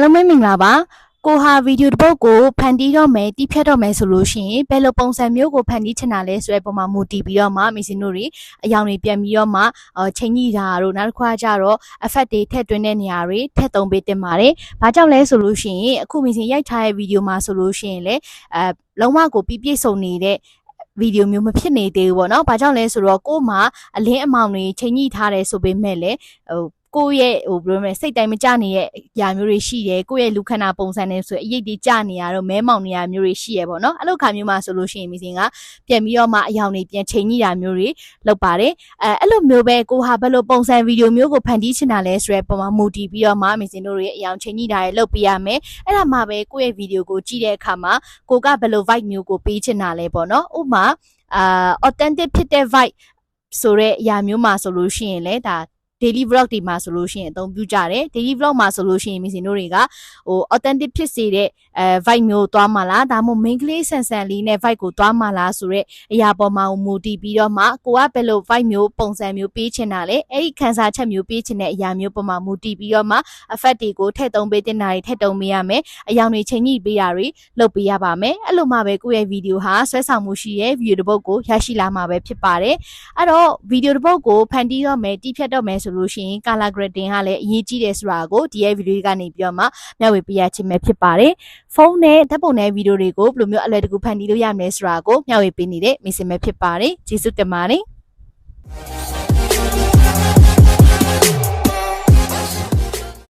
အားလုံးပဲမင်္ဂလာပါကိုဟာဗီဒီယိုတစ်ပုဒ်ကိုဖန်တီးတော့မယ်တီးဖြတ်တော့မယ်ဆိုလို့ရှိရင်ဘယ်လိုပုံစံမျိုးကိုဖန်တီးချင်တာလဲဆိုတဲ့ပုံမှာမူတည်ပြီးတော့မှမီစင်တို့တွေအယောင်တွေပြန်ပြီးတော့မှချိန်ကြီးတာတို့နောက်တစ်ခါကျတော့ effect တွေထည့်သွင်းတဲ့နေရာတွေထည့်သုံးပေးတင်ပါတယ်။ဘာကြောင့်လဲဆိုလို့ရှိရင်အခုမီစင်ရိုက်ထားတဲ့ဗီဒီယိုမှာဆိုလို့ရှိရင်လေလုံးဝကိုပြည့်စုံနေတဲ့ဗီဒီယိုမျိုးမဖြစ်နေသေးဘူးပေါ့နော်။ဘာကြောင့်လဲဆိုတော့ကို့မှာအလင်းအမောင်တွေချိန်ကြီးထားတယ်ဆိုပေမဲ့လေကိုယ့်ရဲ့ဘယ်လိုလဲစိတ်တိုင်းမကြနေတဲ့အရာမျိုးတွေရှိတယ်ကိုယ့်ရဲ့လူခန္ဓာပုံစံနဲ့ဆိုအရေးကြီးကြနေရတော့မဲမောင်နေရမျိုးတွေရှိရပေါ့နော်အဲ့လိုခါမျိုးမှာဆိုလို့ရှိရင်မီစင်ကပြန်ပြီးတော့မှအယောင်တွေပြန်ချိန်ညိတာမျိုးတွေလုပ်ပါတယ်အဲ့လိုမျိုးပဲကိုဟာဘယ်လိုပုံစံဗီဒီယိုမျိုးကိုဖန်တီးချင်တာလဲဆိုတဲ့ပုံမှာမူတည်ပြီးတော့မှမီစင်တို့ရဲ့အယောင်ချိန်ညိတာတွေလုပ်ပေးရမယ်အဲ့ဒါမှပဲကိုယ့်ရဲ့ဗီဒီယိုကိုကြည့်တဲ့အခါမှာကိုကဘယ်လို vibe မျိုးကိုပေးချင်တာလဲပေါ့နော်ဥပမာauthentic ဖြစ်တဲ့ vibe ဆိုတဲ့အရာမျိုးမှာဆိုလို့ရှိရင်လေဒါdaily vlog တွေမှာဆိုလို့ရှိရင်အသုံးပြုကြတယ် daily vlog မှာဆိုလို့ရှိရင်မီစင်တို့တွေကauthentic ဖြစ်စေတဲ့vibe မျိုးသွားမှာလားဒါမှမဟုတ် main ကလေးဆန်ဆန်လေးနဲ့ vibe ကိုသွားမှာလားဆိုတဲ့အရာပေါ်မှာမူတည်ပြီးတော့မှကိုကဘယ်လို vibe မျိုးပုံစံမျိုးပေးချင်တာလဲအဲ့ဒီခန်းစားချက်မျိုးပေးချင်တဲ့အရာမျိုးပေါ်မှာမူတည်ပြီးတော့မှ effect တွေကိုထည့်သုံးပေးတင်တာတွေထည့်သုံးပေးရမယ်အယောင်တွေချိန်ညှိပေးတာတွေလုပ်ပေးရပါမယ်အဲ့လိုမှပဲကိုယ့်ရဲ့ဗီဒီယိုဟာဆွဲဆောင်မှုရှိရဲ့ဗီဒီယိုတစ်ပုဒ်ကိုရရှိလာမှာပဲဖြစ်ပါတယ်အဲ့တော့ဗီဒီယိုတစ်ပုဒ်ကိုဖန်တီးတော့မယ်တီးဖြတ်တော့မယ်ဆိုလို့ရှိရင် color grading ကလည်းအရေးကြီးတယ်ဆိုတာကိုဒီရဲ့ဗီဒီယိုကနေပြီးတော့မှမျှဝေပေးရခြင်းပဲဖြစ်ပါတယ်ဖုန်းနဲ့ဓာတ်ပုံနဲ့ဗီဒီယိုတွေကိုဘယ်လိုမျိုးအလွယ်တကူဖန်တီးလို့ရမလဲဆိုတာကိုမျှဝေပေးနေတဲ့မီစင်ပဲဖြစ်ပါတယ်ကျေးဇူးတင်ပါတယ်